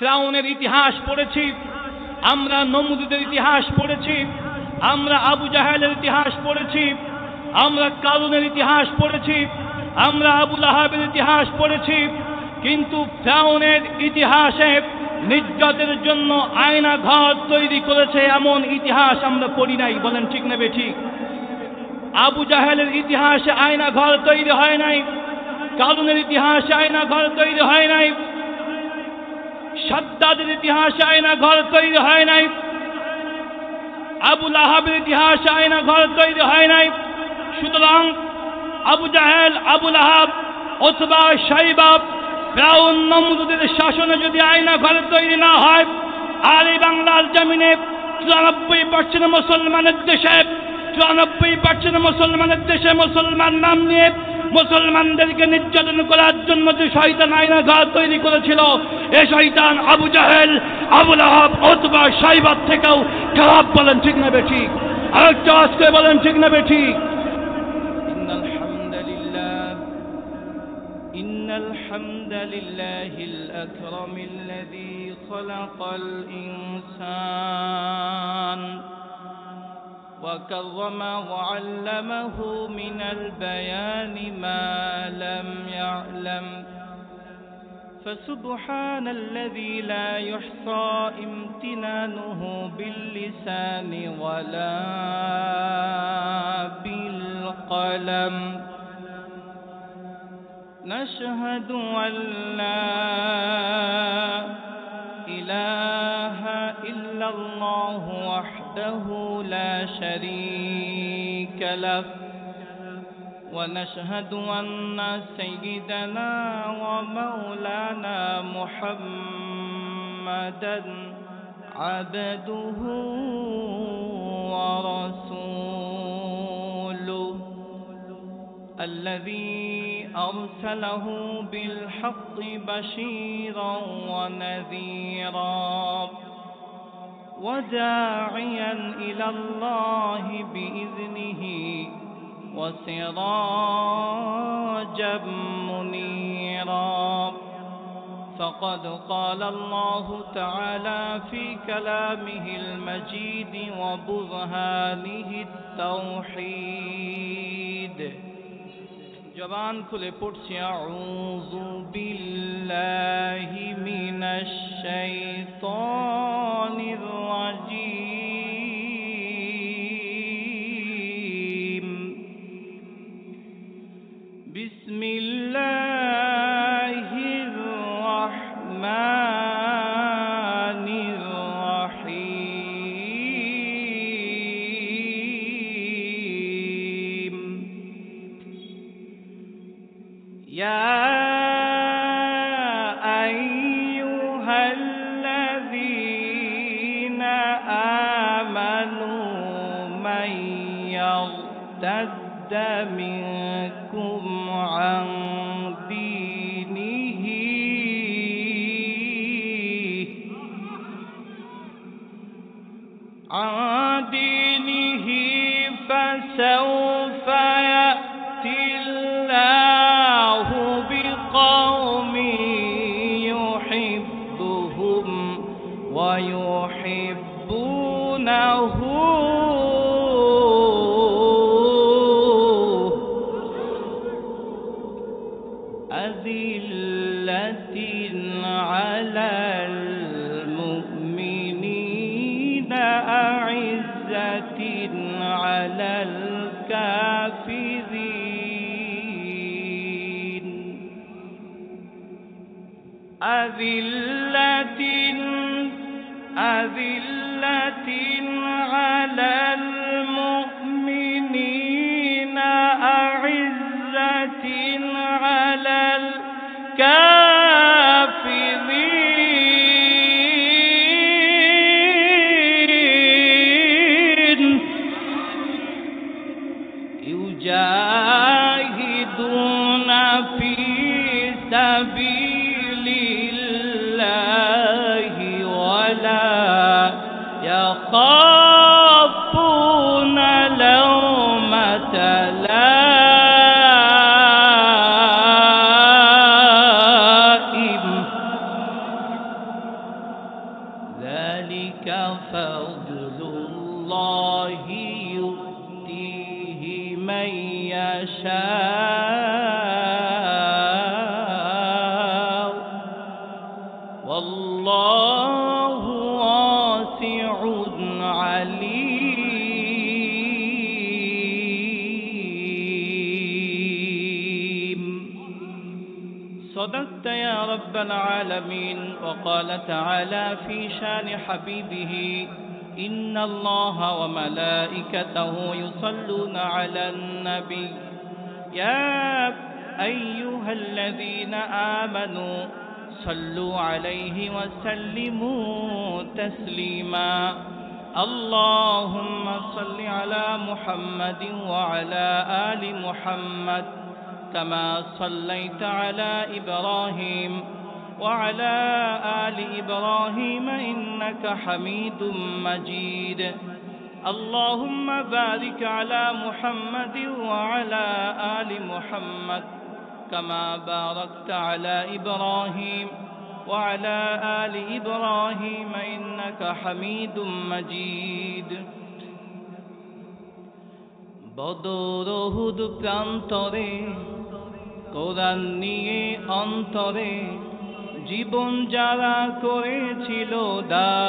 ফিরআউনের ইতিহাস পড়েছি, আমরা নমরুদের ইতিহাস পড়েছি, আমরা আবু জাহেলের ইতিহাস পড়েছি, আমরা কারুনের ইতিহাস পড়েছি, আমরা আবু লাহাবের ইতিহাস পড়েছি। কিন্তু ফিরআউনের ইতিহাসে নির্যাতনের জন্য আয়না ঘর তৈরি করেছে এমন ইতিহাস আমরা পড়ি নাই। বলেন ঠিক না বেঠিক? আবু জাহেলের ইতিহাসে আয়না ঘর তৈরি হয় নাই, কারুনের ইতিহাসে আয়না ঘর তৈরি হয় নাই, শাদ্দাদের ইতিহাসে আয়না ঘর তৈরি হয় নাই, আবু লাহাবের ইতিহাসে আয়না ঘর তৈরি হয় নাই। সুতরাং আবু জাহেল, আবু লাহাব, উতবা, শাইবা, ফিরআউন, নমরুদের শাসনে যদি আয়না ঘর তৈরি না হয়, আর এই বাংলার জমিনে 94% মুসলমানের দেশে 94% মুসলমানের দেশে মুসলমান নাম নিয়ে মুসলমানদেরকে নির্যাতন করার জন্য যে শয়তান আয়না ঘর তৈরি করেছিল, এ শয়তান আবু জাহেল, আবু লাহাব, উতবা, শাইবার থেকেও খারাপ। বলেন ঠিক না বেঠিক? আরেকটা আজকে বলেন ঠিক না বেঠিক? إن الحمد لله الأكرم الذي خلق الإنسان وكرمه وعلمه من البيان ما لم يعلم فسبحان الذي لا يحصى امتنانه باللسان ولا بالقلم نشهد أن لا إله إلا الله وحده لا شريك له ونشهد أن سيدنا ومولانا محمدا عبده ورسوله الذي أرسله بالحق بشيرا ونذيرا وداعيا إلى الله بإذنه وسراجا منيرا فقد قال الله تعالى في كلامه المجيد وبرهانه التوحيد জবান খুলে পড়ছি আউযু বিল্লাহি মিনাশ শাইতানির রাজীম বিসমিল্লাহির রাহমানির রাহিম يا أيها الذين آمنوا من يرتد منكم عن دينه فسوف يأتي الله بقوم يحبهم ويحبونه أذلة على المؤمنين أعزة على الكافرين أذلة على المؤمنين أعزة على الكافرين يجاهدون في سبيل الله ولا يخافون ذلك فضل الله يؤتيه من يشاء والله واسع عليم. صدقت يا رب العالمين. وقال تعالى في شان حبيبه إن الله وملائكته يصلون على النبي يا أيها الذين آمنوا صلوا عليه وسلموا تسليما. اللهم صل على محمد وعلى آل محمد كما صليت على إبراهيم وعلى آل إبراهيم إنك حميد مجيد. اللهم بارك على محمد وعلى آل محمد كما باركت على إبراهيم وعلى آل إبراهيم إنك حميد مجيد. বদর উহুদ প্রান্তরে কোরআন নিয়ে অন্তরে জীবন যারা করেছিল দান,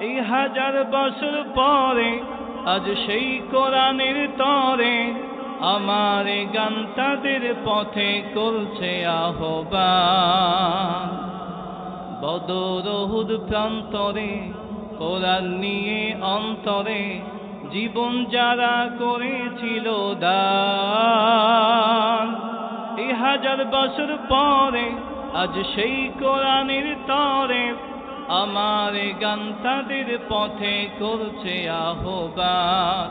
এই 1000 বছর পরে আজ সেই কোরআনের তরে আমার গান তাদের পথে করছে আহ্বান। বদর উহুদ প্রান্তরে কোরআন নিয়ে অন্তরে জীবন যারা করেছিল দান, এই 1000 বছর পরে আজ সেই কোরআনের তরে আমার গান তাদের পথে করছে আহ্বান।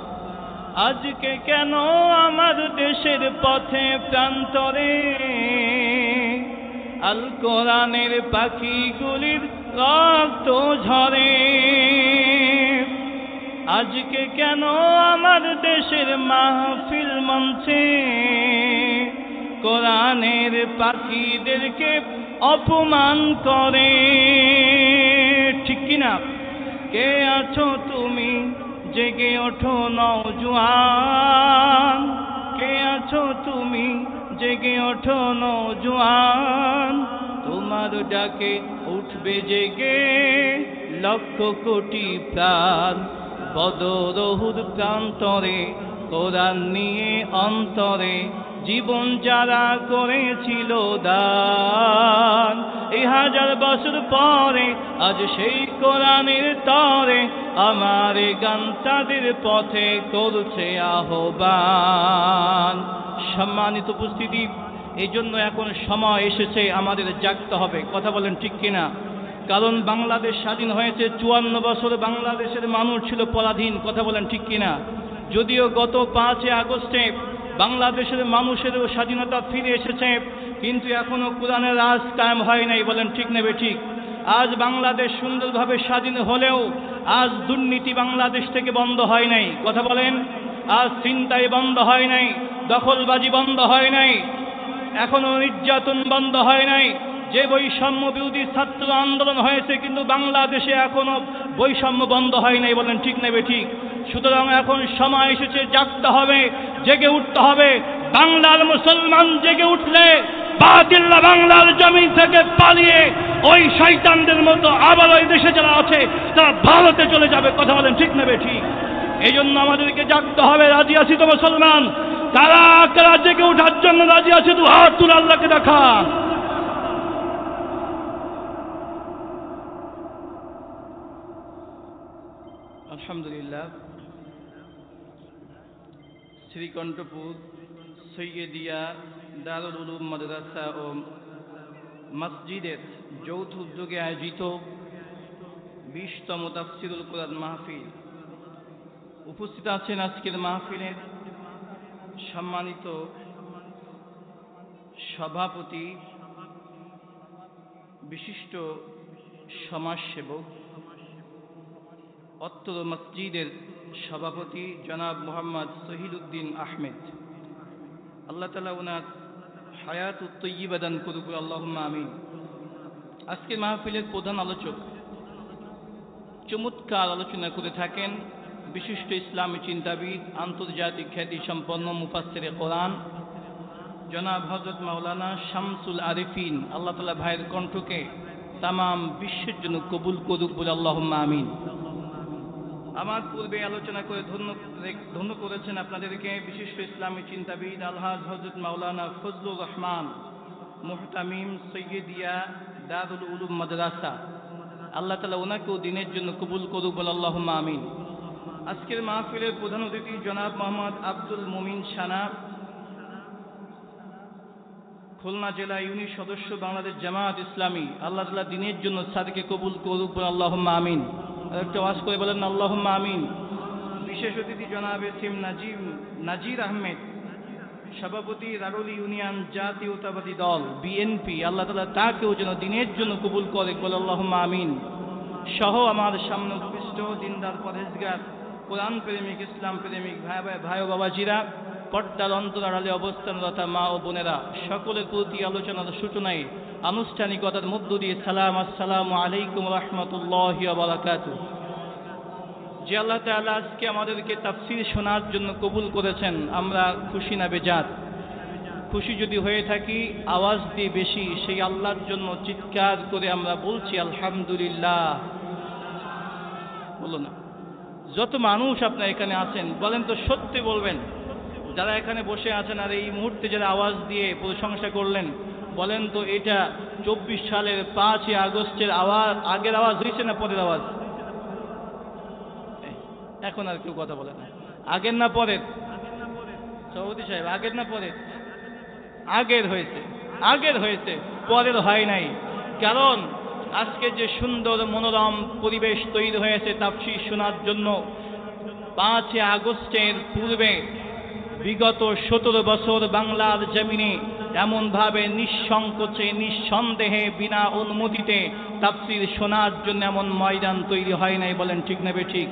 আজকে কেন আমার দেশের পথে প্রান্তরে আল কোরআনের পাখিগুলির রক্ত ঝরে? আজকে কেন আমার দেশের মাহফিল মঞ্চে কোরআনের পাখিদেরকে অপমান করে? ঠিক কিনা? কে আছো তুমি জেগে ওঠো নওজোয়ান, কে আছো তুমি জেগে ওঠো নওজোয়ান, তোমার ডাকে উঠবে জেগে লক্ষ কোটি প্রাণ। বদর উহুদ প্রান্তরে কোরআন নিয়ে অন্তরে জীবন যারা করেছিল দান, এই 1000 বছর পরে আজ সেই কোরআনের তরে আমার গান তাদের পথে করছে আহ্বান। সম্মানিত উপস্থিতি, এই জন্য এখন সময় এসেছে আমাদের জাগতে হবে। কথা বলেন ঠিক কিনা? কারণ বাংলাদেশ স্বাধীন হয়েছে, 54 বছর বাংলাদেশের মানুষ ছিল পরাধীন। কথা বলেন ঠিক কিনা? যদিও গত 5 আগস্টে বাংলাদেশের মানুষেরও স্বাধীনতা ফিরে এসেছে, কিন্তু এখনো কোরআনের রাজ কায়েম হয় নাই। বলেন ঠিক নেবে ঠিক? আজ বাংলাদেশ সুন্দরভাবে স্বাধীন হলেও আজ দুর্নীতি বাংলাদেশ থেকে বন্ধ হয় নাই। কথা বলেন? আজ ছিনতাই বন্ধ হয় নাই, দখলবাজি বন্ধ হয় নাই, এখনো নির্যাতন বন্ধ হয় নাই। যে বৈষম্য বিরোধী ছাত্র আন্দোলন হয়েছে, কিন্তু বাংলাদেশে এখনো বৈষম্য বন্ধ হয় নাই। বলেন ঠিক নেবে ঠিক? সুতরাং এখন সময় এসেছে, জাগতে হবে, জেগে উঠতে হবে। বাংলার মুসলমান জেগে উঠলে বাতিল্লা বাংলার জমি থেকে পালিয়ে ওই শয়তানদের মতো আবার ওই দেশে যারা আছে তারা ভারতে চলে যাবে। কথা বলেন ঠিক নেবে ঠিক? এই জন্য আমাদেরকে জাগতে হবে। রাজি আছি তো মুসলমান? কারা কারা জেগে ওঠার জন্য রাজি আছে? দু হাত তুলে আল্লাহকে দেখান। আলহামদুলিল্লাহ। শ্রীকণ্ঠপুর সৈয়দিয়া দারুল উলুম মাদ্রাসা ও মসজিদের যৌথ উদ্যোগে আয়োজিত 20তম তাফসীরুল কোরআন মাহফিল। উপস্থিত আছেন আজকের মাহফিলের সম্মানিত সভাপতি, বিশিষ্ট সমাজসেবক, অত্র মসজিদের সভাপতি জনাব মোহাম্মদ শহীদউদ্দিন আহমেদ। আল্লাহ তাআলা ওনার হায়াত তৈয়্যিবা দান করুক, আল্লাহুম্মা আমিন। আজকের মাহফিলের প্রধান আলোচক চমৎকার আলোচনা করে থাকেন বিশিষ্ট ইসলামী চিন্তাবিদ, আন্তর্জাতিক খ্যাতি সম্পন্ন মুফাসসিরে কোরআন জনাব হযরত মাওলানা শামসুল আরিফিন। আল্লাহ তাআলা ভাইয়ের কণ্ঠকে তামাম বিশ্বের জন্য কবুল করুক বলে আল্লাহুম্মা আমিন। আমার পূর্বে আলোচনা করে ধন্য করেছেন আপনাদেরকে বিশিষ্ট ইসলামী চিন্তাবিদ আলহাজ হযরত মাওলানা ফজলুর রহমান মুহতামিম সৈয়দিয়া দারুল উলুম মাদ্রাসা। আল্লাহ তাআলা ওনাকেও দিনের জন্য কবুল করুক বলে আল্লাহুম্মা আমিন। আজকের মাহফিলের প্রধান অতিথি জনাব মোহাম্মদ আব্দুল মুমিন সানা, খুলনা জেলা ইউনিট সদস্য, বাংলাদেশ জামায়াত ইসলামী। আল্লাহ তাআলা দিনের জন্য সাদিকে কবুল করুক বলে আল্লাহুম্মা আমিন। একটা ওয়াজ করে বলেন আল্লাহুম্মা আমিন। বিশেষ অতিথি জনাব এসএম নাজির আহমেদ, সভাপতি রারুল ইউনিয়ন জাতীয়তাবাদী দল বিএনপি। আল্লাহ তাআলা তাকেও যেন দিনের জন্য কবুল করে বলে আল্লাহুম্মা আমিন। সহ আমার সামনে উপবিষ্ট দিনদার পরহেজগার কোরআন প্রেমিক ইসলাম প্রেমিক ভাই ও বাবাজিরা, পর্দার অন্তরালে অবস্থানরত মা ও বোনেরা, সকলের প্রতি আলোচনার সূচনায় আনুষ্ঠানিকতার মধ্য দিয়ে সালাম, আসসালামু আলাইকুম রাহমাতুল্লাহি ওয়া বারাকাতুহু। যে আল্লাহ তাআলা আজকে আমাদেরকে তাফসীর শোনার জন্য কবুল করেছেন, আমরা খুশি না বেজাত? খুশি যদি হয়ে থাকি আওয়াজ দিয়ে বেশি সেই আল্লাহর জন্য চিৎকার করে আমরা বলছি আলহামদুলিল্লাহ। বলো না, যত মানুষ আপনারা এখানে আছেন বলেন তো, সত্যি বলবেন, যারা এখানে বসে আছেন আর এই মুহূর্তে যারা আওয়াজ দিয়ে প্রশংসা করলেন, বলেন তো এটা 24 সালের 5 আগস্টের আওয়াজ, আগের আওয়াজ হয়েছে না পরের আওয়াজ? এখন আর কেউ কথা বলে না। আগের না পরের? সভাপতি সাহেব, আগের না পরের? আগের হয়েছে, আগের হয়েছে, পরের হয় নাই। কারণ আজকে যে সুন্দর মনোরম পরিবেশ তৈরি হয়েছে তাফসীর শোনার জন্য, 5 আগস্টের পূর্বে বিগত 17 বছর বাংলার জমিনে এমনভাবে নিঃসংকোচে নিঃসন্দেহে বিনা অনুমতিতে তাফসীর শোনার জন্য এমন ময়দান তৈরি হয় নাই। বলেন ঠিক না বেঠিক?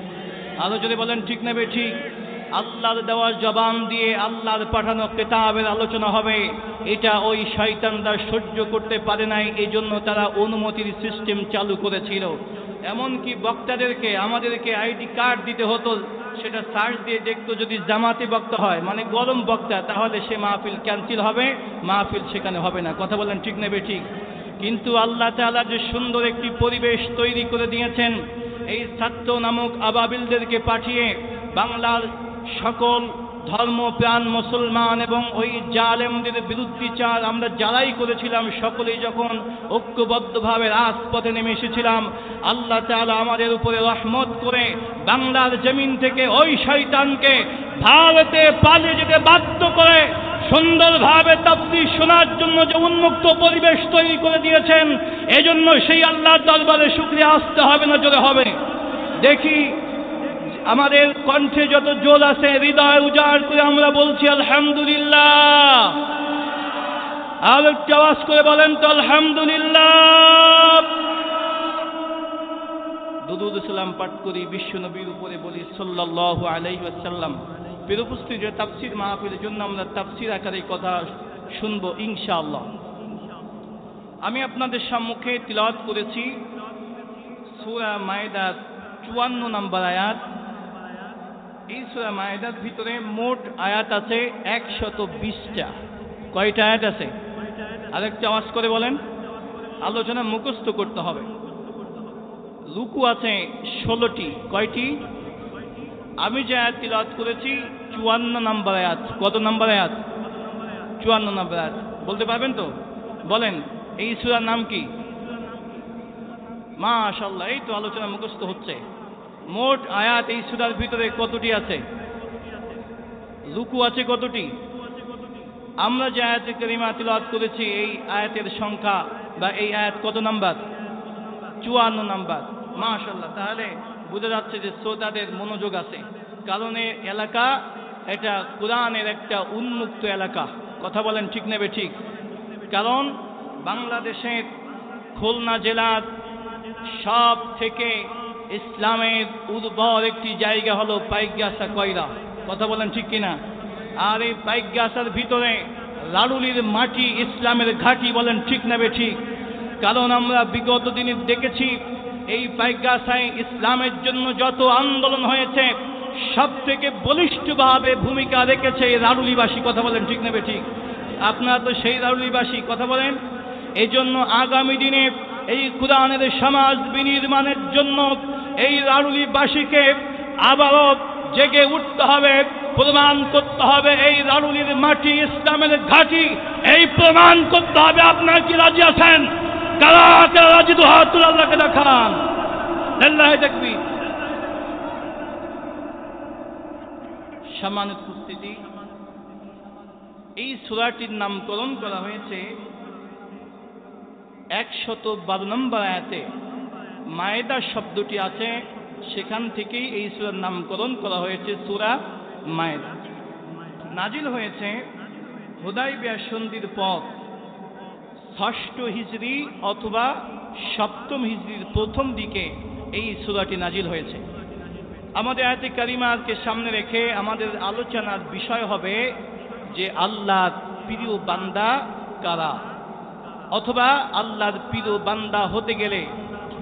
আরো যদি বলেন ঠিক না বেঠিক? আল্লাহর দেওয়ার জবান দিয়ে আল্লাহর পাঠানো কিতাবের আলোচনা হবে, এটা ওই শয়তানরা সহ্য করতে পারে নাই, এই জন্য তারা অনুমতির সিস্টেম চালু করেছিল। এমনকি বক্তাদেরকে আমাদেরকে আইডি কার্ড দিতে হতো, সেটা সার্চ দিয়ে দেখতো যদি জামাতি বক্তা হয় মানে গরম বক্তা, তাহলে সে মাহফিল ক্যান্সেল হবে, মাহফিল সেখানে হবে না। কথা বলেন ঠিক না বেঠিক? কিন্তু আল্লাহ তাআলা যে সুন্দর একটি পরিবেশ তৈরি করে দিয়েছেন, এই ছাত্র নামক আবাবিলদেরকে পাঠিয়ে বাংলার সকল ধর্মপ্রাণ মুসলমান এবং ওই জালেমদের বিরুদ্ধাচার আমরা যারাই করেছিলাম সকলেই যখন ঐক্যবদ্ধভাবে রাজপথে নেমে এসেছিলাম, আল্লাহ তাআলা আমাদের উপরে রহমত করে বাংলার জমিন থেকে ওই শয়তানকে ভারতে পালিয়ে যেতে বাধ্য করে সুন্দরভাবে তাফসীর শোনার জন্য যে উন্মুক্ত পরিবেশ তৈরি করে দিয়েছেন, এজন্য সেই আল্লাহর দরবারে শুকরিয়া আসতে হবে না জোরে হবে? দেখি আমাদের কণ্ঠে যত জোর আছে হৃদয় উজাড় করে আমরা বলছি আলহামদুলিল্লাহ। আর একটু আওয়াজ করে বলেন তো আলহামদুলিল্লাহ। দুরূদ সালাম পাঠ করি বিশ্ব নবীর উপরে, বলি সাল্লাল্লাহু আলাইহি ওয়াসাল্লাম। প্রিয় উপস্থিতি, যে তাফসীর মাহফিলের জন্য আমরা তাফসীর আকারে কথা শুনবো ইনশাআল্লাহ। আমি আপনাদের সম্মুখে তিলাওয়াত করেছি সূরা মায়েদার 54 নম্বর আয়াত। এই সূরা মায়েদার ভিতরে মোট আয়াত আছে 120টা। কয়টা আয়াত আছে? আরেকটা আওয়াজ করে বলেন, আলোচনা মুখস্থ করতে হবে। রুকু আছে 16টি। কয়টি? আমি যে আয়াত তিলাওয়াত করেছি 54 নম্বর আয়াত। কত নম্বর আয়াত? 54 নম্বর আয়াত। বলতে পারবেন তো? বলেন, এই সূরার নাম কি? মাশাআল্লাহ, এই তো আলোচনা মুখস্থ হচ্ছে। মোট আয়াত এই সূরার ভিতরে কতটি আছে? রুকু আছে কতটি? আমরা যে আয়াতে কারিমা তিলাওয়াত করেছি এই আয়াতের সংখ্যা বা এই আয়াত কত নাম্বার? 54 নাম্বার। মাশাআল্লাহ, তাহলে বোঝা যাচ্ছে যে শ্রোতাদের মনোযোগ আছে, কারণ এই এলাকা এটা কোরআনের একটা উন্মুক্ত এলাকা। কথা বলেন ঠিক নেবে ঠিক? কারণ বাংলাদেশের খুলনা জেলার সব থেকে ইসলামের উর্বর একটি জায়গা হলো পাইকগাছা কয়রা। কথা বলেন ঠিক কিনা? আর এই পাইকগাছার ভিতরে রারুলির মাটি ইসলামের ঘাঁটি। বলেন ঠিক নেবে ঠিক? কারণ আমরা বিগত দিনে দেখেছি এই পাইকগাছায় ইসলামের জন্য যত আন্দোলন হয়েছে সব থেকে বলিষ্ঠভাবে ভূমিকা রেখেছে এই রারুলিবাসী। কথা বলেন ঠিক নেবে ঠিক? আপনারা তো সেই রারুলিবাসী, কথা বলেন। এই জন্য আগামী দিনে এই কুরআনের সমাজ বিনির্মাণের জন্য এই রারুলিবাসীকে আবারও জেগে উঠতে হবে, প্রমাণ করতে হবে এই রারুলির মাটি ইসলামের ঘাঁটি, এই প্রমাণ করতে হবে। আপনারা কি রাজি আছেন? কারা কারা রাজি? তো হাত তুলে আল্লাহকে দেখান। লিল্লাহি তাকবীর। সম্মানিত উপস্থিতি, এই সূরাটির নামকরণ করা হয়েছে 112 নম্বর আয়াতে। মায়েদা শব্দটি আছে, সেখান থেকেই এই সূরার নামকরণ করা হয়েছে সূরা মায়েদা। নাজিল হয়েছে হুদায়বিয়া সন্ধির পর 6ষ্ঠ হিজরি অথবা 7ম হিজরির প্রথম দিকে এই সূরাটি নাজিল হয়েছে। আমাদের আয়াতে কারিমাকে সামনে রেখে আমাদের আলোচনার বিষয় হবে যে আল্লাহর প্রিয় বান্দা কারা, অথবা আল্লাহর প্রিয় বান্দা হতে গেলে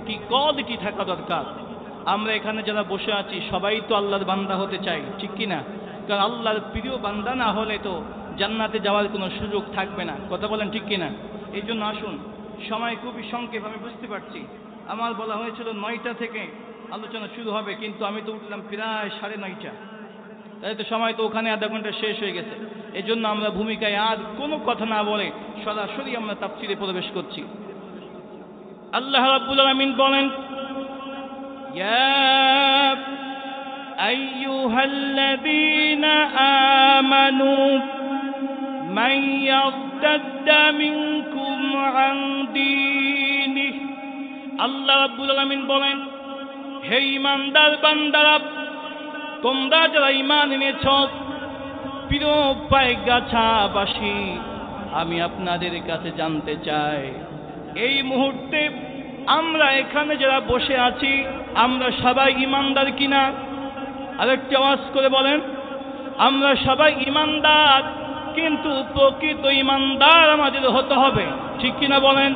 কি কোয়ালিটি থাকা দরকার। আমরা এখানে যারা বসে আছি সবাই তো আল্লাহর বান্দা হতে চাই, ঠিক কি না? কারণ আল্লাহর প্রিয় বান্দা না হলে তো জান্নাতে যাওয়ার কোনো সুযোগ থাকবে না। কথা বলেন ঠিক কি না? এই জন্য আসুন, সময় খুবই সংক্ষেপ, আমি বুঝতে পারছি। আমার বলা হয়েছিল 9টা থেকে আলোচনা শুরু হবে, কিন্তু আমি তো উঠলাম প্রায় 9:30। তাই তো সময় তো ওখানে আধা ঘন্টা শেষ হয়ে গেছে। এই জন্য আমরা ভূমিকায় আর কোনো কথা না বলে সরাসরি আমরা তাফসীরে প্রবেশ করছি। আল্লাহ রাব্বুল আলামিন বলেন, ইয়া আইয়ুহাল্লাযীনা আমানু মান ইয়ারতাদ্দা মিনকুম আন দীনিহি। আল্লাহ রাব্বুল আলামিন বলেন, হে ঈমানদার বান্দারা, তোমরা যারা ঈমান এনেছ, প্রিয় পাইকগাছাবাসী, আমি আপনাদের কাছে জানতে চাই এই মুহূর্তে আমরা এখানে যারা বসে আছি আমরা সবাই ঈমানদার কিনা? আরেকটু আওয়াজ করে বলেন। আমরা সবাই ঈমানদার, কিন্তু প্রকৃত ঈমানদার আমাদের হতে হবে, ঠিক কিনা বলেন?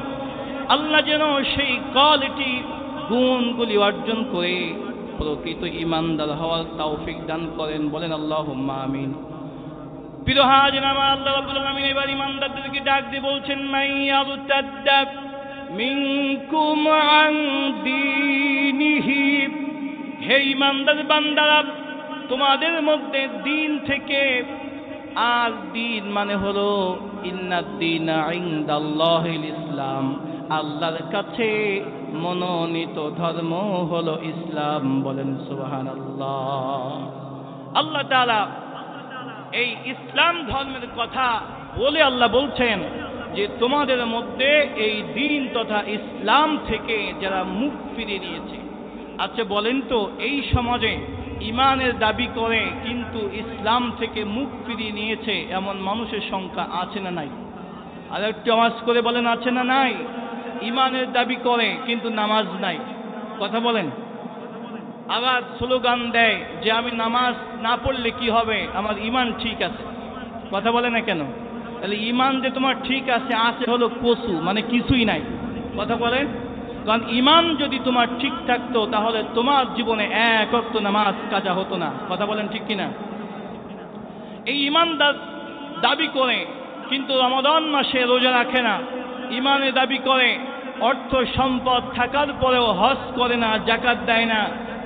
আল্লাহ যেন সেই কোয়ালিটি গুণগুলি অর্জন করে প্রকৃত ঈমানদার হওয়ার তৌফিক দান করেন। বলেন আল্লাহুম্মা আমিন। প্রিয় হাজির আমার, আল্লাহ রাব্বুল আলামিন এবার ঈমানদারদেরকে ডাক দিয়ে বলছেন, মাইয়ারতাদ্দা মিনকুম আন দীনিহি। হে ঈমানদার বান্দারা, তোমাদের মধ্যে দিন থেকে, আর দিন মানে হলো ইন্নাদ-দীনা ইনদাল্লাহিল ইসলাম, আল্লাহর কাছে মনোনীত ধর্ম হলো ইসলাম। বলেন সুবহানাল্লাহ। আল্লাহ তাআলা এই ইসলাম ধর্মের কথা বলে আল্লাহ বলছেন যে তোমাদের মধ্যে এই দিন তথা ইসলাম থেকে যারা মুখ ফিরিয়ে নিয়েছে। আচ্ছা বলেন তো, এই সমাজে ঈমানের দাবি করে কিন্তু ইসলাম থেকে মুখ ফিরিয়ে নিয়েছে এমন মানুষের সংখ্যা আছে না নাই? আর একটু আওয়াজ করে বলেন, আছে না নাই? ঈমানের দাবি করে কিন্তু নামাজ নাই। কথা বলেন। আবার স্লোগান দেয় যে আমি নামাজ না পড়লে কি হবে, আমার ঈমান ঠিক আছে। কথা বলে না কেন? তাহলে ঈমান যে তোমার ঠিক আছে, আছে হলো কসু, মানে কিছুই নাই। কথা বলেন। কারণ ঈমান যদি তোমার ঠিক থাকতো তাহলে তোমার জীবনে এক ওয়াক্ত নামাজ কাজা হতো না। কথা বলেন ঠিক কিনা? এই ঈমানদার দাবি করে কিন্তু রমাদান মাসে রোজা রাখে না, ঈমানের দাবি করে, অর্থ সম্পদ থাকার পরেও হজ করে না, যাকাত দেয় না,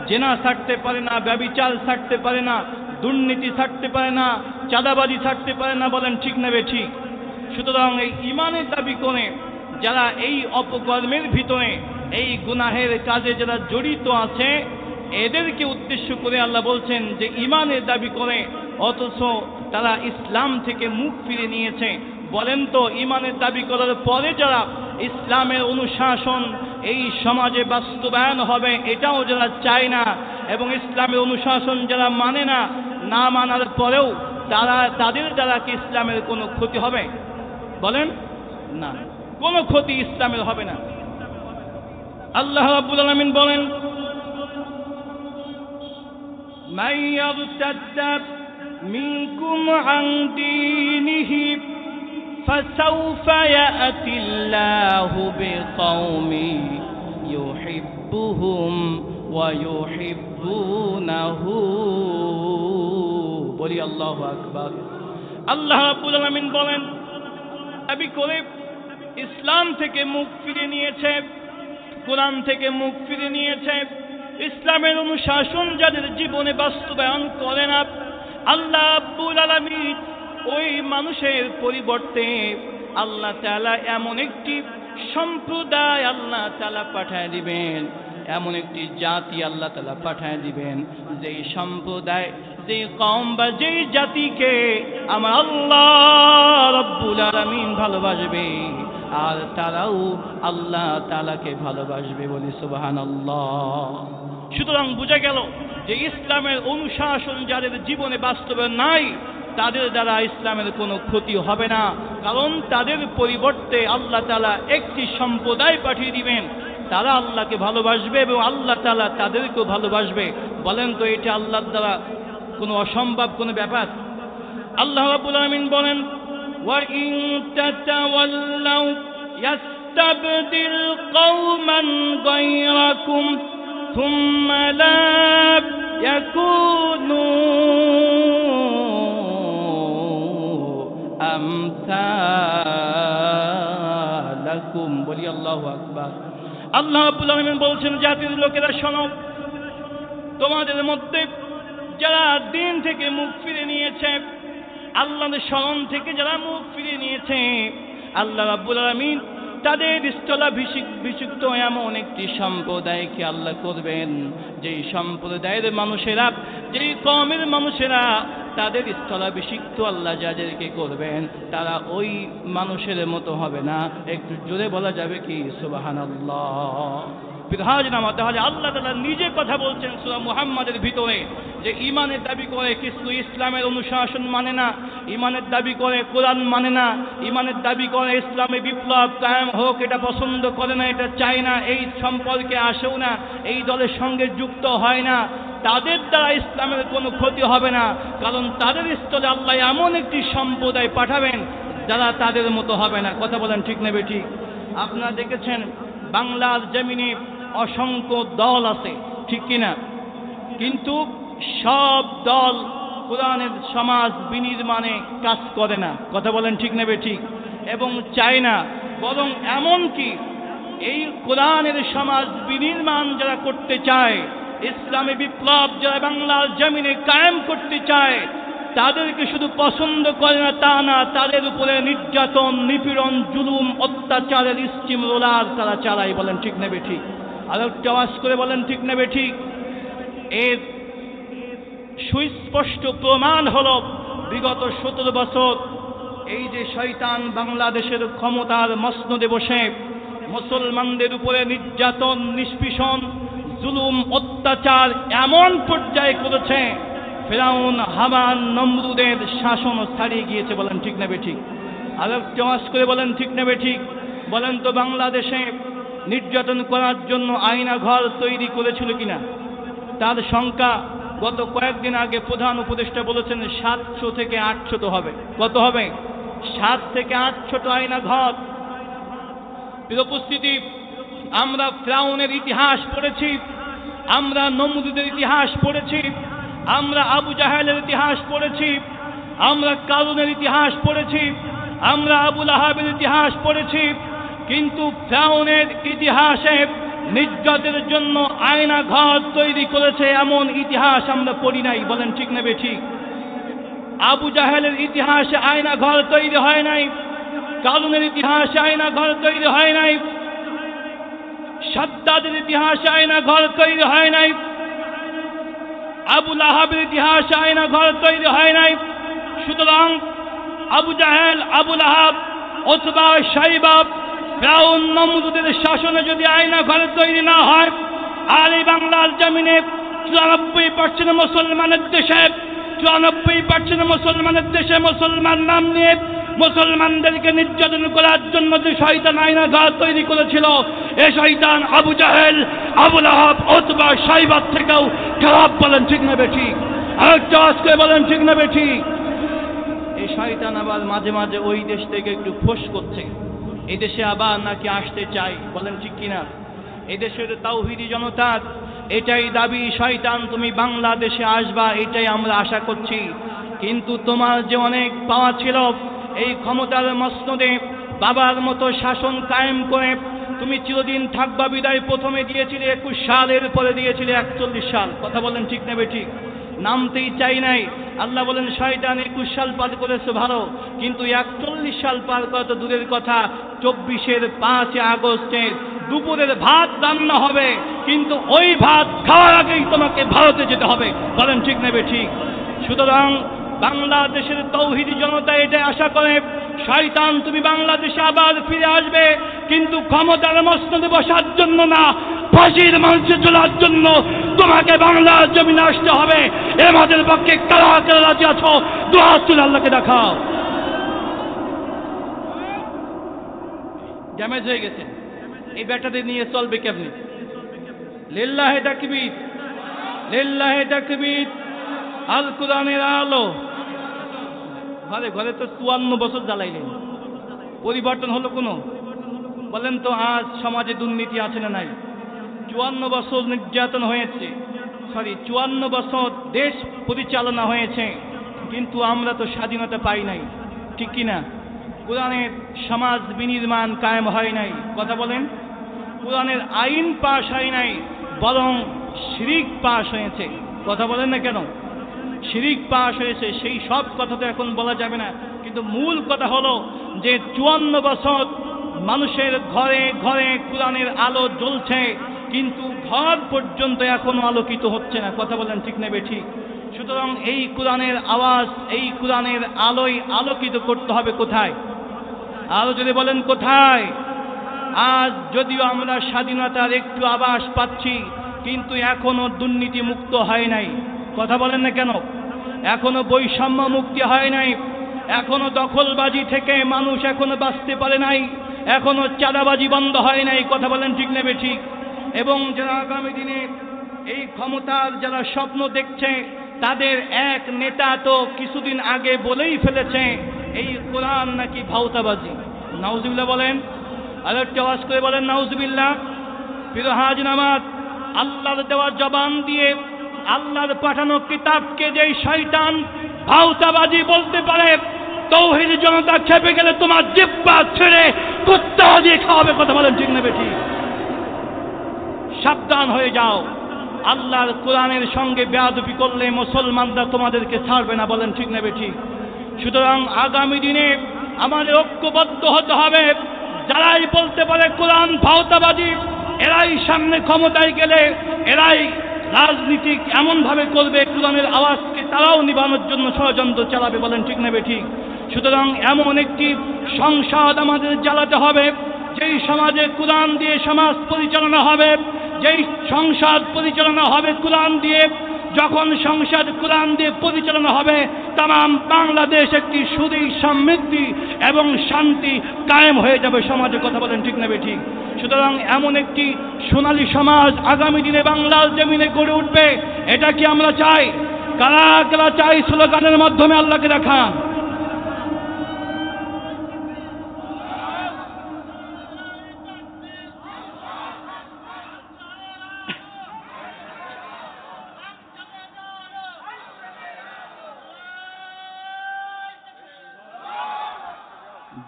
জেনা ছাড়তে পারে না, ব্যভিচার ছাড়তে পারে না, দুর্নীতি ছাড়তে পারে না, চাঁদাবাজি ছাড়তে পারে না। বলেন ঠিক না ঠিক? সুতরাং এই ঈমানের দাবি করে যারা এই অপকর্মের ভিতরে, এই গুনাহের কাজে যারা জড়িত আছে, এদেরকে উদ্দেশ্য করে আল্লাহ বলছেন যে ঈমানের দাবি করে অথচ তারা ইসলাম থেকে মুখ ফিরে নিয়েছে। বলেন তো, ঈমানের দাবি করার পরে যারা ইসলামের অনুশাসন এই সমাজে বাস্তবায়ন হবে এটাও যারা চায় না, এবং ইসলামের অনুশাসন যারা মানে না, না মানার পরেও তাদের দ্বারা কি ইসলামের কোনো ক্ষতি হবে? বলেন না, কোনো ক্ষতি ইসলামের হবে না। আল্লাহ রাব্বুল আলামিন বলেন, মাইয়ারতাদ্দা মিনকুম আন দীনিহি। فسوف يأتي الله بقوم يحبهم ويحبونه বলি আল্লাহু আকবার। আল্লাহ রাব্বুল আলামিন বলেন, নবী করিম ইসলাম থেকে মুখ ফিরে নিয়েছে, কোরআন থেকে মুখ ফিরে নিয়েছে, ইসলামের অনুশাসন যাদের জীবনে বাস্তবায়ন করে না, আল্লাহ রাব্বুল আলামিন ওই মানুষের পরিবর্তে আল্লাহ তাআলা এমন একটি সম্প্রদায় আল্লাহ তাআলা পাঠিয়ে দিবেন, এমন একটি জাতি আল্লাহ তাআলা পাঠিয়ে দিবেন, যেই সম্প্রদায়, যেই কওম বা যেই জাতিকে আমার আল্লাহ রাব্বুল আলামিন ভালোবাসবে, আর তারাও আল্লাহ তাআলাকে ভালোবাসবে। বলি সুবহানাল্লাহ। সুতরাং বোঝা গেল যে ইসলামের অনুশাসন যাদের জীবনে বাস্তবায়ন নাই, তাদের দ্বারা ইসলামের কোনো ক্ষতি হবে না, কারণ তাদের পরিবর্তে আল্লাহ তাআলা একটি সম্প্রদায় পাঠিয়ে দিবেন, তারা আল্লাহকে ভালোবাসবে এবং আল্লাহ তাআলা তাদেরকেও ভালোবাসবে। বলেন তো এটা আল্লাহর দ্বারা কোনো অসম্ভব কোনো ব্যাপার? আল্লাহ রাব্বুল আলামিন বলেন, ওয়া ইন তাতাওয়াল্লাউ ইয়াস্তাবদিল কওমান গায়রাকুম সুম্মা লা ইয়াকুনু আমসালাকুম। বলি আল্লাহু আকবার। আল্লাহ রাব্বুল আলামিন বলছেন, জাতির লোকেরা শোনো, তোমাদের মধ্যে যারা দিন থেকে মুখ ফিরে নিয়েছে, আল্লাহর শরণ থেকে যারা মুখ ফিরে নিয়েছে, আল্লাহ রাব্বুল আলামিন তাদের স্থলাভিষিক্ত এমন একটি সম্প্রদায়কে আল্লাহ করবেন, যেই সম্প্রদায়ের মানুষেরা, যেই কওমের মানুষেরা তাদের স্থলাভিষিক্ত আল্লাহ যাদেরকে করবেন, তারা ওই মানুষের মতো হবে না। একটু জোরে বলা যাবে কি সুবহানাল্লাহ? তাহলে আল্লাহ তাআলা নিজে কথা বলছেন সূরা মুহাম্মাদের ভিতরে, যে ঈমানের দাবি করে কিন্তু ইসলামের অনুশাসন মানে না, ঈমানের দাবি করে কোরআন মানে না, ঈমানের দাবি করে ইসলামে বিপ্লব কায়েম হোক, এটা পছন্দ করে না, এটা চায় না, এই সম্পর্কে আসেও না, এই দলের সঙ্গে যুক্ত হয় না, তাদের দ্বারা ইসলামের কোনো ক্ষতি হবে না, কারণ তাদের স্থলে আল্লাহ এমন একটি সম্প্রদায় পাঠাবেন যারা তাদের মতো হবে না। কথা বলেন ঠিক নেবে ঠিক? আপনারা দেখেছেন বাংলার জমিনে অসংখ্য দল আছে, ঠিক কিনা? কিন্তু সব দল কোরআনের সমাজ বিনির্মাণে কাজ করে না। কথা বলেন ঠিক নেবে ঠিক? এবং চায় না, বরং এমন কি এই কোরআনের সমাজ বিনির্মাণ যারা করতে চায়, ইসলামী বিপ্লব যারা বাংলার জমিনে কায়েম করতে চায়, তাদেরকে শুধু পছন্দ করে না তা না, তাদের উপরে নির্যাতন, নিপীড়ন, জুলুম, অত্যাচারের স্টিম রোলার তারা চালায়। বলেন ঠিক নেবে ঠিক? আর একটু আওয়াজ করে বলেন ঠিক নেবে ঠিক? এর সুস্পষ্ট প্রমাণ হলো বিগত 17 বছর এই যে শয়তান বাংলাদেশের ক্ষমতার মসনদে বসে মুসলমানদের উপরে নির্যাতন, নিষ্পীষণ, জুলুম, অত্যাচার এমন পর্যায়ে করেছে, ফেরাউন, হামান, নমরুদের শাসন ছাড়িয়ে গিয়েছে। বলেন ঠিক নেবে ঠিক? আর একটু আওয়াজ করে বলেন ঠিক নেবে ঠিক? বলেন তো বাংলাদেশে নির্যাতন করার জন্য আয়না ঘর তৈরি করেছিল কিনা? তার সংখ্যা গত কয়েকদিন আগে প্রধান উপদেষ্টা বলেছেন 700 থেকে 800 হবে। কত হবে? 7 থেকে 800 আয়না ঘর। উপস্থিতি, আমরা ফিরআউনের ইতিহাস পড়েছি, আমরা নমরুদের ইতিহাস পড়েছি, আমরা আবু জাহেলের ইতিহাস পড়েছি, আমরা কারুনের ইতিহাস পড়েছি, আমরা আবু লাহাবের ইতিহাস পড়েছি, কিন্তু ফিরআউনের ইতিহাসে নির্যাতনের জন্য আয়না ঘর তৈরি করেছে এমন ইতিহাস আমরা পড়ি নাই। বলেন ঠিক নেবে ঠিক? আবু জাহেলের ইতিহাসে আয়না ঘর তৈরি হয় নাই, কারুনের ইতিহাসে আয়না ঘর তৈরি হয় নাই, সাদ্দাদের ইতিহাসে আয়না ঘর তৈরি হয় নাই, আবু লাহাবের ইতিহাসে আয়না ঘর তৈরি হয় নাই। সুতরাং আবু জাহেল, আবু লাহাব, উতবা, শাইবা, ফিরআউন, নমরুদের শাসনে যদি আয়না ঘর তৈরি না হয়, আর এই বাংলার জমিনে 94% মুসলমানের দেশে, 94% মুসলমানের দেশে মুসলমান নাম নিয়ে মুসলমানদেরকে নির্যাতন করার জন্য যে শয়তান আয়না ঘর তৈরি করেছিল, এই শয়তান আবু জাহেল, আবু লাহাব, উতবা, শাইবার থেকেও খারাপ। বলেন ঠিক না বেঠিক? আরেকটা আওয়াজ করে বলেন ঠিক না বেঠিক? এই শয়তান আবার মাঝে মাঝে ওই দেশ থেকে একটু ফোঁস করছে, এই দেশে আবার নাকি আসতে চাই। বলেন ঠিক কিনা? এই দেশের তাওহীদি জনতার এটাই দাবি, শয়তান তুমি বাংলাদেশে আসবা, এটাই আমরা আশা করছি। কিন্তু তোমার যে অনেক পাওয়া ছিল, এই ক্ষমতার মসনদে বাবার মতো শাসন কায়েম করে তুমি চিরদিন থাকবা বিদায় প্রথমে দিয়েছিলে 21 সাল, এরপরে দিয়েছিলে 41 সাল। কথা বলেন ঠিক নেবে ঠিক? নামতেই চাই নাই। আল্লাহ বলেন শয়তান 21 সাল পার করেছে ভালো, কিন্তু 41 সাল পার করা তো দূরের কথা। 24-এর 5 আগস্টে দুপুরের ভাত রান্না হবে, কিন্তু ওই ভাত খাওয়ার আগেই তোমাকে ভারতে যেতে হবে। বলেন ঠিক নেবে ঠিক? সুতরাং বাংলাদেশের তাওহীদি জনতা এটাই আশা করে, শয়তান তুমি বাংলাদেশে আবার ফিরে আসবে, কিন্তু ক্ষমতার মসনদে বসার জন্য না, ফাঁসির মঞ্চে চলার জন্য তোমাকে বাংলার জমিনে আসতে হবে। আমাদের পক্ষে কারা কারা রাজি আছো? দুই হাত তুলে আল্লাহকে দেখাও। ড্যামেজ হয়ে গেছে, এই ব্যাটাদের নিয়ে চলবে কেমনি? লিল্লাহে তাকবীর, লিল্লাহে তাকবীর। আল কোরআনের আলো। ঘরে ঘরে তো 54 বছর জ্বালাইলেন, পরিবর্তন হলো কোনো? বলেন তো আজ সমাজে দুর্নীতি আছে না নাই? 54 বছর নির্যাতন হয়েছে, 54 বছর দেশ পরিচালনা হয়েছে, কিন্তু আমরা তো স্বাধীনতা পাই নাই, ঠিক কিনা? কোরআনের সমাজ বিনির্মাণ কায়েম হয় নাই। কথা বলেন? কোরআনের আইন পাশ হয় নাই, বরং শিরিক পাশ হয়েছে। কথা বলেন না কেন? শিরিক পাশ হয়েছে, সেই সব কথা তো এখন বলা যাবে না, কিন্তু মূল কথা হলো যে 54 বছর মানুষের ঘরে ঘরে কোরআনের আলো জ্বলছে, কিন্তু ঘর পর্যন্ত এখনো আলোকিত হচ্ছে না। কথা বলেন ঠিক নেবে ঠিক? সুতরাং এই কোরআনের আওয়াজ, এই কোরআনের আলোয় আলোকিত করতে হবে কোথায়? আরো যদি বলেন কোথায়? আজ যদিও আমরা স্বাধীনতার একটু আভাস পাচ্ছি, কিন্তু এখনো দুর্নীতি মুক্ত হয় নাই। কথা বলেন না কেন? এখনো বৈষম্য মুক্তি হয় নাই, এখনো দখলবাজি থেকে মানুষ এখনো বাঁচতে পারে নাই, এখনো চাঁদাবাজি বন্ধ হয় নাই। কথা বলেন ঠিক নেবে ঠিক? এবং যারা আগামী দিনে এই ক্ষমতার যারা স্বপ্ন দেখছে, তাদের এক নেতা তো কিছুদিন আগে বলেই ফেলেছে এই কোরআন নাকি ভাওতাবাজি। নাউজুবিল্লাহ বলেন, আর একটু আওয়াজ করে বলেন নাউজুবিল্লাহ। প্রিয় হাজির আমার, আল্লাহর দেওয়া জবান দিয়ে আল্লাহর পাঠানো কিতাবকে যেই শয়তান ভাওতাবাজি বলতে পারে, তাওহীদি জনতা খেপে গেলে তোমার জিহ্বা ছেড়ে কুত্তা দিয়ে খাওয়াবে। কথা বলেন ঠিক নেবে ঠিক? সাবধান হয়ে যাও, আল্লাহর কোরআনের সঙ্গে বেয়াদবি করলে মুসলমানরা তোমাদেরকে ছাড়বে না। বলেন ঠিক নেবে ঠিক? সুতরাং আগামী দিনে আমাদের ঐক্যবদ্ধ হতে হবে। যারাই বলতে পারে কোরআন ভাওতাবাজি, এরাই সামনে ক্ষমতায় গেলে এরাই রাজনীতি এমনভাবে করবে, কোরআনের আওয়াজকে তারাও নিবানোর জন্য ষড়যন্ত্র চালাবে। বলেন ঠিক নেবে ঠিক? সুতরাং এমন একটি সংসদ আমাদের জ্বালাতে হবে, যেই সমাজে কোরআন দিয়ে সমাজ পরিচালনা হবে, যেই সংসদ পরিচালনা হবে কোরআন দিয়ে। যখন সংসদ কোরআন দিয়ে পরিচালনা হবে, তাম বাংলাদেশ একটি সুদী সমৃদ্ধি এবং শান্তি কায়েম হয়ে যাবে সমাজে। কথা বলেন ঠিক নেবে ঠিক? সুতরাং এমন একটি সোনালী সমাজ আগামী দিনে বাংলার জমিনে গড়ে উঠবে, এটা কি আমরা চাই? কারা কারা চাই? স্লোগানের মাধ্যমে আল্লাহকে দেখান।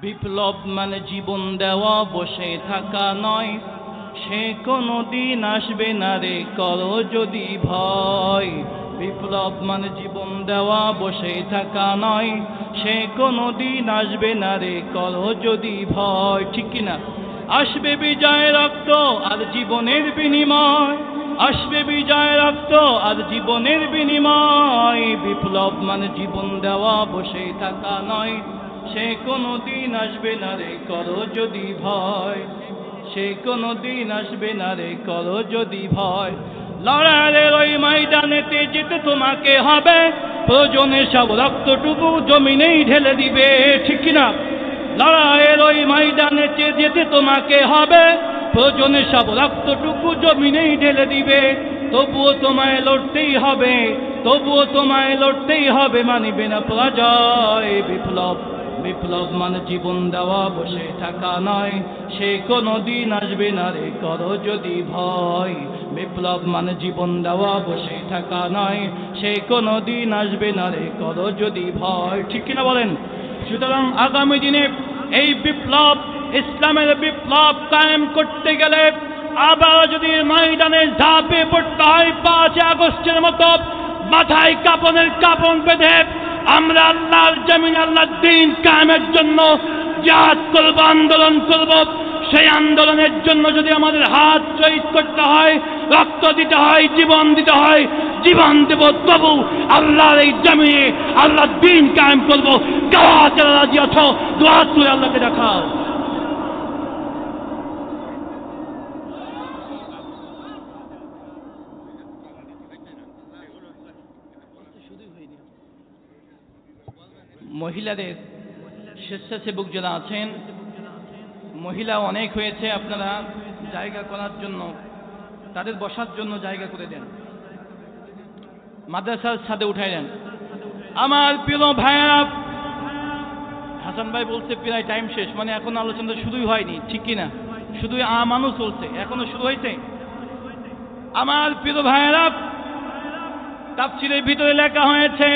বিপ্লব মানে জীবন দেওয়া, বসে থাকা নয়, সে কোনো দিন আসবে না রে করো যদি ভয়। বিপ্লব মানে জীবন দেওয়া, বসে থাকা নয়, সে কোনো দিন আসবে না রে করো যদি ভয়। ঠিক কিনা? আসবে বিজয় রক্ত আর জীবনের বিনিময়, আসবে বিজয় রক্ত আর জীবনের বিনিময়। বিপ্লব মানে জীবন দেওয়া, বসে থাকা নয়, সে কোনো দিন আসবে না রে করো যদি ভয়, সে কোনো দিন আসবে না রে করো যদি ভয়। লড়াইয়ের ওই ময়দানেতে যেতে তোমাকে হবে, প্রয়োজনে সব রক্তটুকু জমিনেই ঢেলে দিবে। ঠিক কিনা? লড়াইয়ের ওই ময়দানেতে যেতে তোমাকে হবে, প্রয়োজনে সব রক্তটুকু জমিনেই ঢেলে দিবে। তবুও তোমায় লড়তেই হবে, তবুও তোমায় লড়তেই হবে, মানিবে না পরাজয়। বিপ্লব বিপ্লব মানে জীবন দেওয়া, বসে থাকা নয়, সে কোনো দিন আসবে না রে করো যদি ভয়। বিপ্লব মানে জীবন দেওয়া, বসে থাকা নয়, সে কোনো দিন আসবে না রে করো যদি ভয়। ঠিক কিনা বলেন? সুতরাং আগামী দিনে এই বিপ্লব, ইসলামের বিপ্লব কায়েম করতে গেলে আবার যদি ময়দানে ঝাঁপে পড়তে হয় 5 আগস্টের মতো, মাথায় কাপনের কাপন বেঁধে আমরা আল্লাহর জমিন, আল্লাহর দ্বীন কায়েমের জন্য জিহাদ করব, আন্দোলন করব। সেই আন্দোলনের জন্য যদি আমাদের হাত শহীদ করতে হয়, রক্ত দিতে হয়, জীবন দিতে হয়, জীবন দেব, তবু আল্লাহর এই জমিনে আল্লাহর দ্বীন কায়েম করব। কারা রাজি আছো? দোয়া করে আল্লাহকে দেখাও। মহিলাদের স্বেচ্ছাসেবক যারা আছেন, মহিলা অনেক হয়েছে, আপনারা জায়গা করার জন্য, তাদের বসার জন্য জায়গা করে দেন, মাদ্রাসার ছাদে উঠাই দেন। আমার প্রিয় ভাইয়েরা, হাসান ভাই বলছে প্রায় টাইম শেষ, মানে এখন আলোচনা শুরুই হয়নি, ঠিক কিনা? শুধুই আমানও চলছে, এখনো শুরু হয়েছে। আমার প্রিয় ভাইয়েরা, তাফসীরের ভিতরে লেখা হয়েছে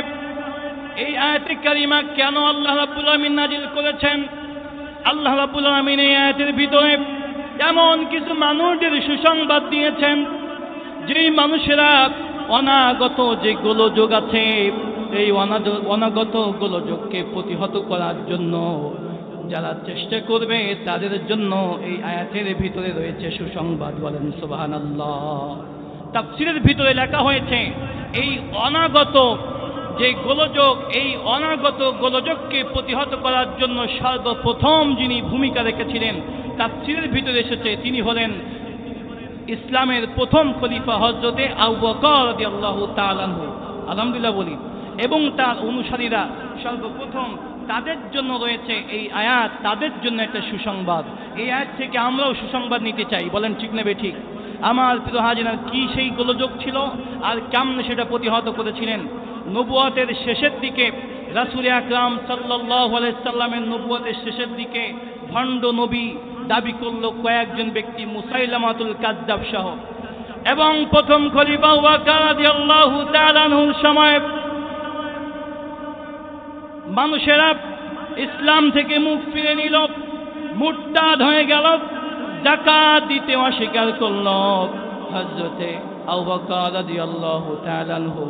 এই আয়াতে কারিমা কেন আল্লাহ রাব্বুল আলামিন নাজিল করেছেন। আল্লাহ রাব্বুল আলামিন এই আয়াতের ভিতরে এমন কিছু মানুষদের সুসংবাদ দিয়েছেন, যেই মানুষেরা অনাগত যে গোলযোগ আছে, এই অনাগত গোলযোগকে প্রতিহত করার জন্য যারা চেষ্টা করবে, তাদের জন্য এই আয়াতের ভিতরে রয়েছে সুসংবাদ। বলেন সুবহানাল্লাহ। তাফসীরের ভিতরে লেখা হয়েছে এই অনাগত যে গোলযোগ, এই অনাগত গোলযোগকে প্রতিহত করার জন্য সর্বপ্রথম যিনি ভূমিকা রেখেছিলেন, তাফসীরের ভিতরে এসেছে, তিনি হলেন ইসলামের প্রথম খলিফা হযরতে আবু বকর রাদিয়াল্লাহু তাআলা আনহু। আলহামদুলিল্লাহ বলি। এবং তার অনুসারীরা সর্বপ্রথম, তাদের জন্য রয়েছে এই আয়াত, তাদের জন্য একটা সুসংবাদ। এই আয়াত থেকে আমরাও সুসংবাদ নিতে চাই। বলেন ঠিক নেবে? ঠিক। আমার প্রিয় হাজিরা, কি সেই গোলযোগ ছিল আর কেমনে সেটা প্রতিহত করেছিলেন? নবুয়তের শেষের দিকে, রাসূল আকরাম সাল্লাল্লাহু আলাইহি সাল্লামের নবুয়তের শেষের দিকে ভণ্ড নবী দাবি করল কয়েকজন ব্যক্তি, মুসাইলামাতুল কাযযাব সহ। এবং প্রথম খলিফা আবু বকর রাদিয়াল্লাহু তাআলা আনহুর সময় মানুষেরা ইসলাম থেকে মুখ ফিরে নিল, মুরতাদ হয়ে গেল, যাকাত দিতে অস্বীকার করল। হযরতে আবু বকর রাদিয়াল্লাহু তাআলা আনহু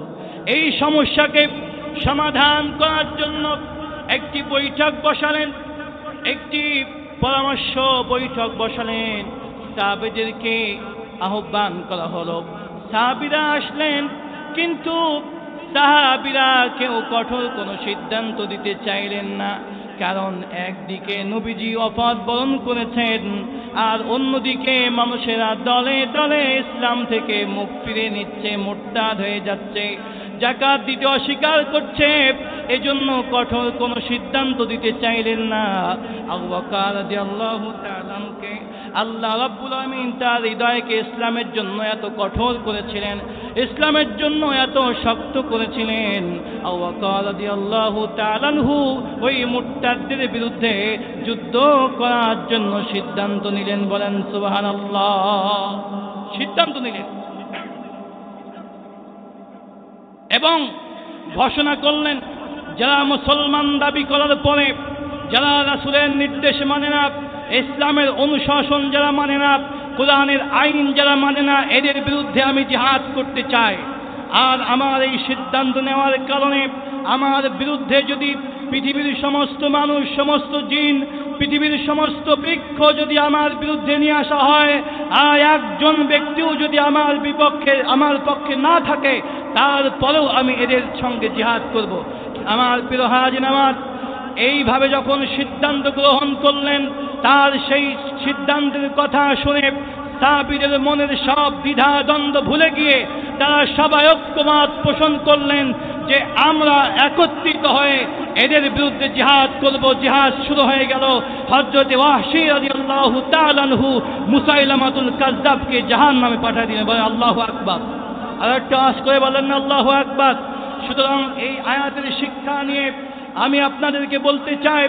এই সমস্যাকে সমাধান করার জন্য একটি বৈঠক বসালেন, একটি পরামর্শ বৈঠক বসালেন। সাহাবীদেরকে আহ্বান করা হলো, সাহাবীরা আসলেন, কিন্তু সাহাবীরা কেউ কঠোর কোনো সিদ্ধান্ত দিতে চাইলেন না। কারণ একদিকে নবীজি ওফাত বরণ করেছেন, আর অন্যদিকে মানুষেরা দলে দলে ইসলাম থেকে মুখ ফিরে নিচ্ছে, মুরতাদ হয়ে যাচ্ছে, যাকাত দিতে অস্বীকার করছে। এজন্য কঠোর কোনো সিদ্ধান্ত দিতে চাইলেন না। আবু বকর রাদিয়াল্লাহু তাআলা আনহুকে আল্লাহ রাব্বুল আলামিন তার হৃদয়কে ইসলামের জন্য এত কঠোর করেছিলেন, ইসলামের জন্য এত শক্ত করেছিলেন। আবু বকর রাদিয়াল্লাহু তাআলা আনহু ওই মুরতাদদের বিরুদ্ধে যুদ্ধ করার জন্য সিদ্ধান্ত নিলেন। বলেন সুবহানাল্লাহ। সিদ্ধান্ত নিলেন এবং ঘোষণা করলেন, যারা মুসলমান দাবি করার পরে, যারা রাসূলের নির্দেশ মানে না, ইসলামের অনুশাসন যারা মানে না, কোরআনের আইন যারা মানে না, এদের বিরুদ্ধে আমি জিহাদ করতে চাই। আর আমার এই সিদ্ধান্ত নেওয়ার কারণে আমার বিরুদ্ধে যদি পৃথিবীর সমস্ত মানুষ, সমস্ত জিন, পৃথিবীর সমস্ত বৃক্ষ যদি আমার বিরুদ্ধে নিয়ে আসা হয়, আর একজন ব্যক্তিও যদি আমার পক্ষে না থাকে, তারপরেও আমি এদের সঙ্গে জিহাদ করব। আমার প্রিয় হাজির, আমার এইভাবে যখন সিদ্ধান্ত গ্রহণ করলেন, তার সেই সিদ্ধান্তের কথা শুনে সাহাবীদের মনের সব দ্বিধা দ্বন্দ্ব ভুলে গিয়ে তারা সবাই ঐক্যমত পোষণ করলেন যে আমরা একত্রিত হয়ে এদের বিরুদ্ধে জিহাদ করব। জিহাদ শুরু হয়ে গেল। হযরত ওয়াহশী রাদিয়াল্লাহু তাআলা আনহু মুসাইলামাতুল কাযযাবকে জাহান্নামে পাঠিয়ে দিলেন। বলেন আল্লাহু আকবার। আর একটা আওয়াজ করে বলেন আল্লাহু আকবার। সুতরাং এই আয়াতের শিক্ষা নিয়ে আমি আপনাদেরকে বলতে চাই,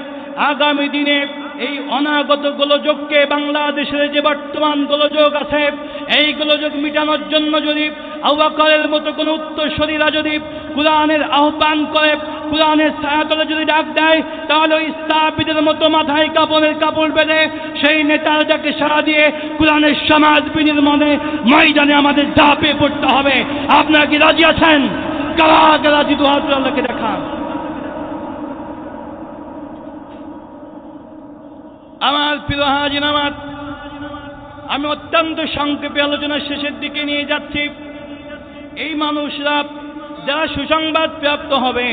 আগামী দিনে এই অনাগত গোলযোগকে, বাংলাদেশের যে বর্তমান গোলযোগ আছে, এই গোলযোগ মিটানোর জন্য যদি আবু বকরের মতো কোনো উত্তরসূরিরা যদি কুরআনের আহ্বান করে, কুরআনের ছায়াতলে যদি ডাক দেয়, তাহলে ওই ইসলামীদের মতো মাথায় কাপড়ের কাপড় বেঁধে সেই নেতার ডাকে সাড়া দিয়ে কুরআনের সমাজ বিনির্মাণে ময়দানে আমাদের ঝাঁপিয়ে পড়তে হবে। আপনারা কি রাজি আছেন? কারা কারা রাজি? দু হাত আল্লাহকে দেখান। আমার প্রিয় হাজির আমার, আমি অত্যন্ত সংক্ষেপে আলোচনার শেষের দিকে নিয়ে যাচ্ছি। এই মানুষরা যারা সুসংবাদ প্রাপ্ত হবে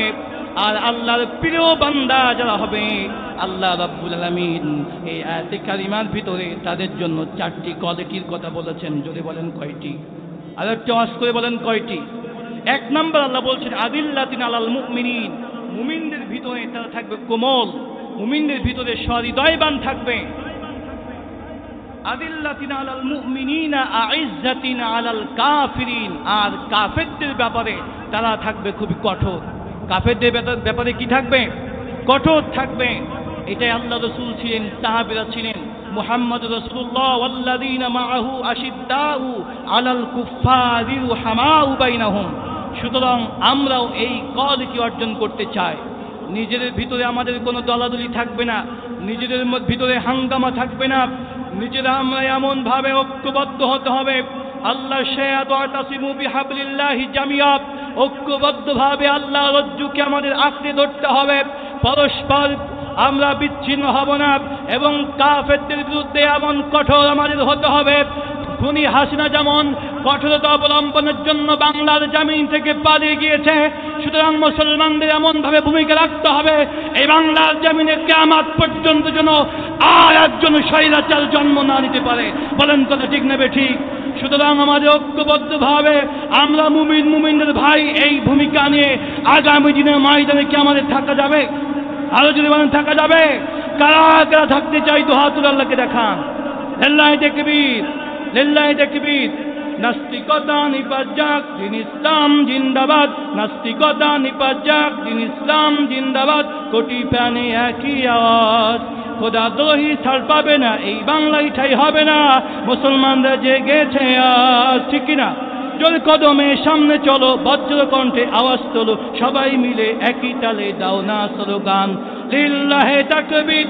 আর আল্লাহর প্রিয় বান্দা যারা হবে, আল্লাহ রাব্বুল আলামিন এই আয়াতে কারিমার ভিতরে তাদের জন্য 4টি কোয়ালিটির কথা বলেছেন। যদি বলেন কয়টি? আর একটু আওয়াজ করে বলেন কয়টি? 1 নম্বর আল্লাহ বলছেন আদিল্লাতিন আলাল মুমিনিন, মুমিনদের ভিতরে তারা থাকবে কোমল, মুমিনদের ভিতরে সহৃদয়বান থাকবে। আদিল্লাতিন আলাল মুমিনিনা আইজ্জাতিন আলাল কাফিরিন, আর কাফেরদের ব্যাপারে তারা থাকবে খুবই কঠোর। কাফেরদের ব্যাপারে কি থাকবে? কঠোর থাকবে। এটাই আল্লাহ রাসূল ছিলেন, সাহাবীরা ছিলেন। মুহাম্মদ রাসূলুল্লাহ ওয়াল্লাযীনা মাআহু আশিদ্দাউ আলাল কুফফারি রুহামাউ বাইনাহুম। সুতরাং আমরাও এই কোয়ালিটি অর্জন করতে চাই। নিজেদের ভিতরে আমাদের কোনো দলাদলি থাকবে না, নিজেদের ভিতরে হাঙ্গামা থাকবে না। নিজেরা আমরা এমনভাবে ঐক্যবদ্ধ হতে হবে, আল্লাহ শাহাদা তাসিমু বিহাবলিল্লাহি জামিয়া, ঐক্যবদ্ধভাবে আল্লাহ রজ্জুকে আমাদের আঁকড়ে ধরতে হবে। পরস্পর আমরা বিচ্ছিন্ন হব না এবং কাফেরদের বিরুদ্ধে এমন কঠোর আমাদের হতে হবে। খুনি হাসিনা যেমন কঠোরতা অবলম্বনের জন্য বাংলার জমিন থেকে পালিয়ে গিয়েছে, সুতরাং মুসলমানদের এমনভাবে ভূমিকা রাখতে হবে এই বাংলার জমিনে কিয়ামত পর্যন্ত যেন আর একজন স্বৈরাচার জন্ম না নিতে পারে। বলেন কথা ঠিক নেবে ঠিক? সুতরাং আমাদের ঐক্যবদ্ধভাবে আমরা মুমিনদের ভাই এই ভূমিকা নিয়ে আগামী দিনে ময়দানে কি আমাদের থাকা যাবে? আরো যদি বলেন থাকা যাবে? কারা কারা থাকতে চাই? দু হাত তুলে আল্লাহকে দেখান। লিল্লাহি তাকবীর, লিল্লাহি তাকবীর। নাস্তিকতা নিপাত, দিন ইসলাম জিন্দাবাদ। নাস্তিকতা নিপাত, দিন ইসলাম জিন্দাবাদ। কোটি প্রাণে একই আওয়াজ, খোদাদ্রোহী ছাড় পাবে না, এই বাংলায় ঠাই হবে না। মুসলমানরা জেগেছে আজ, ঠিক কিনা? জোর কদমে সামনে চলো, বজ্র কণ্ঠে আওয়াজ তোলো, সবাই মিলে একই তালে দাও না স্লোগান। লিল্লাহি তাকবীর।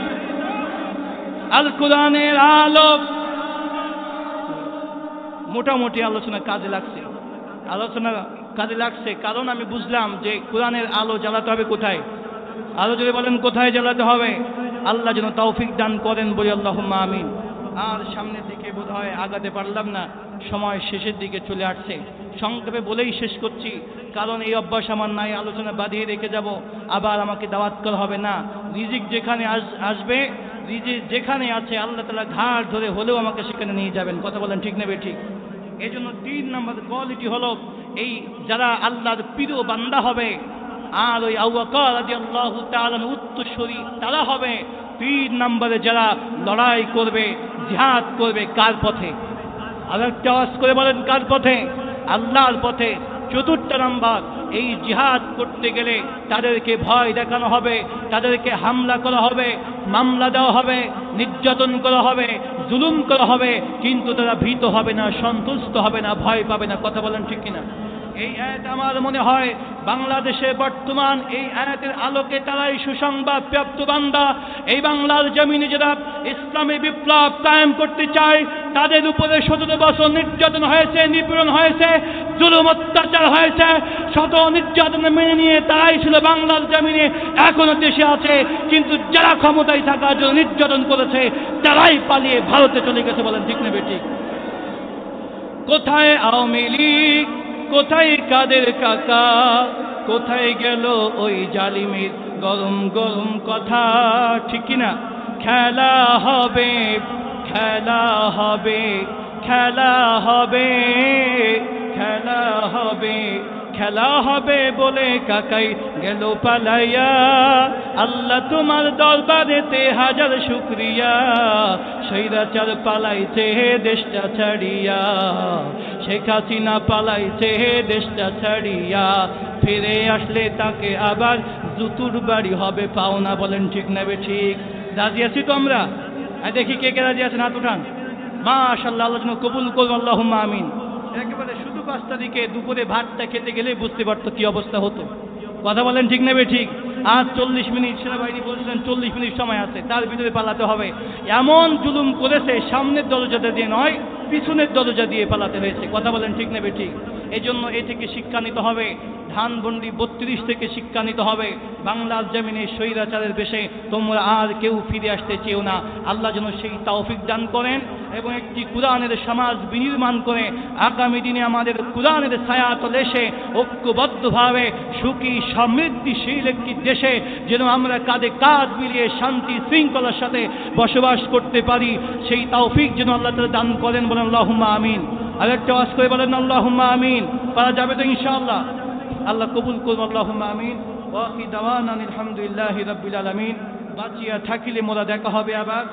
আল কোরআনের আলো। মোটামুটি আলোচনা কাজে লাগছে, কারণ আমি বুঝলাম যে কোরআনের আলো জ্বালাতে হবে কোথায়? আলো যদি বলেন কোথায় জ্বালাতে হবে? আল্লাহ যেন তৌফিক দান করেন, বলি আল্লাহুম্মা আমিন। আর সামনের দিকে বোধহয় আগাতে পারলাম না, সময় শেষের দিকে চলে আসছে। সংক্ষেপে বলেই শেষ করছি, কারণ এই অভ্যাস আমার নাই, আলোচনা বাঁধিয়ে রেখে যাব, আবার আমাকে দাওয়াত করা হবে না। রিজিক যেখানে আসবে, রিজিক যেখানে আছে আল্লাহ তাআলা ঘাট ধরে হলেও আমাকে সেখানে নিয়ে যাবেন। কথা বলেন ঠিক নেবে ঠিক? এই জন্য 3 নম্বর কোয়ালিটি হলো এই যারা আল্লাহর প্রিয় বান্দা হবে আর ওই আবু বকর রাদিয়াল্লাহু তাআলা উত্তরসূরি তারা হবে 3 নম্বরে যারা লড়াই করবে, জিহাদ করবে। কার পথে? আর একটা আওয়াজ করে বলেন কার পথে? আল্লাহর পথে। 4 নম্বর, এই জিহাদ করতে গেলে তাদেরকে ভয় দেখানো হবে, তাদেরকে হামলা করা হবে, মামলা দেওয়া হবে, নির্যাতন করা হবে, জুলুম করা হবে, কিন্তু তারা ভীত হবে না, সন্তুষ্ট হবে না, ভয় পাবে না। কথা বলেন ঠিক কিনা? এই আয়াত আমার মনে হয় বাংলাদেশে বর্তমান এই আয়াতের আলোকে তারাই সুসংবাদ প্রাপ্ত বান্দা। এই বাংলার জমিনে যারা ইসলামী বিপ্লব কায়েম করতে চায়, তাদের উপরে 17 বছর নির্যাতন হয়েছে, নিপীড়ন হয়েছে, জুলুম অত্যাচার হয়েছে, শত নির্যাতন মেনে নিয়ে তারাই ছিল বাংলার জমিনে, এখনো দেশে আছে। কিন্তু যারা ক্ষমতায় থাকার জন্য নির্যাতন করেছে তারাই পালিয়ে ভারতে চলে গেছে। বলেন ঠিক নেবে ঠিক? কোথায় আওয়ামী লীগ, কোথায় কাদের কাকা, কোথায় গেল ওই জালিমের গরম গরম কথা? ঠিক কিনা? খেলা হবে, খেলা হবে, খেলা হবে, খেলা হবে, খেলা হবে বলে কাকাই গেল পালাইয়া। আল্লাহ তোমার দরবারেতে হাজার শুকরিয়া, স্বৈরাচার পালাইছে দেশটা ছাড়িয়া, শেখ হাসিনা পালাইছে দেশটা ছাড়িয়া। ফিরে আসলে তাকে আবার জুতুর বাড়ি হবে পাওনা। বলেন ঠিক না ঠিক? রাজি আছি তো আমরা? দেখি কে কে রাজি আছেন, হাত উঠান। মাশাআল্লাহ, আল্লাহ যেন কবুল করুন, আল্লাহুম্মা আমিন। একেবারে শুধু 5 তারিখে দুপুরে ভাতটা খেতে গেলেই বুঝতে পারতো কি অবস্থা হতো। কথা বলেন ঠিক না ঠিক? আজ 40 মিনিট, সেনাবাহিনী বলছিলেন 40 মিনিট সময় আছে, তার ভিতরে পালাতে হবে। এমন জুলুম করেছে, সামনের দরজাটা দিয়ে নয়, পিছনের দরজা দিয়ে পালাতে হয়েছে। কথা বলেন ঠিক না ঠিক? এই জন্য এ থেকে শিক্ষা নিতে হবে। ধানবন্ডি 32 থেকে শিক্ষা নিতে হবে। বাংলার জমিনে স্বৈরাচারের বেশে তোমরা আর কেউ ফিরে আসতে চেও না। আল্লাহ যেন সেই তৌফিক দান করেন এবং একটি কুরআনের সমাজ বিনির্মাণ করে আগামী দিনে আমাদের কুরআনের ছায়াতলে এসে ঐক্যবদ্ধভাবে সুখী সমৃদ্ধিশীল একটি দেশে যেন আমরা কাঁধে কাঁধ মিলিয়ে শান্তি শৃঙ্খলার সাথে বসবাস করতে পারি, সেই তৌফিক যেন আল্লাহ তাআলা দান করেন। বলেন আল্লাহুম্মা আমিন। আর একটা ওয়াজ করে বলেন আল্লাহুম্মা আমিন। পারা যাবে তো ইনশাআল্লাহ? আল্লাহ কবুল করুন, আল্লাহুম্মা আমিন। ওয়া আখিরু দাওয়ানা আলহামদুলিল্লাহি রাব্বিল আলামিন। বাঁচিয়া থাকিলে মোরা দেখা হবে আবার।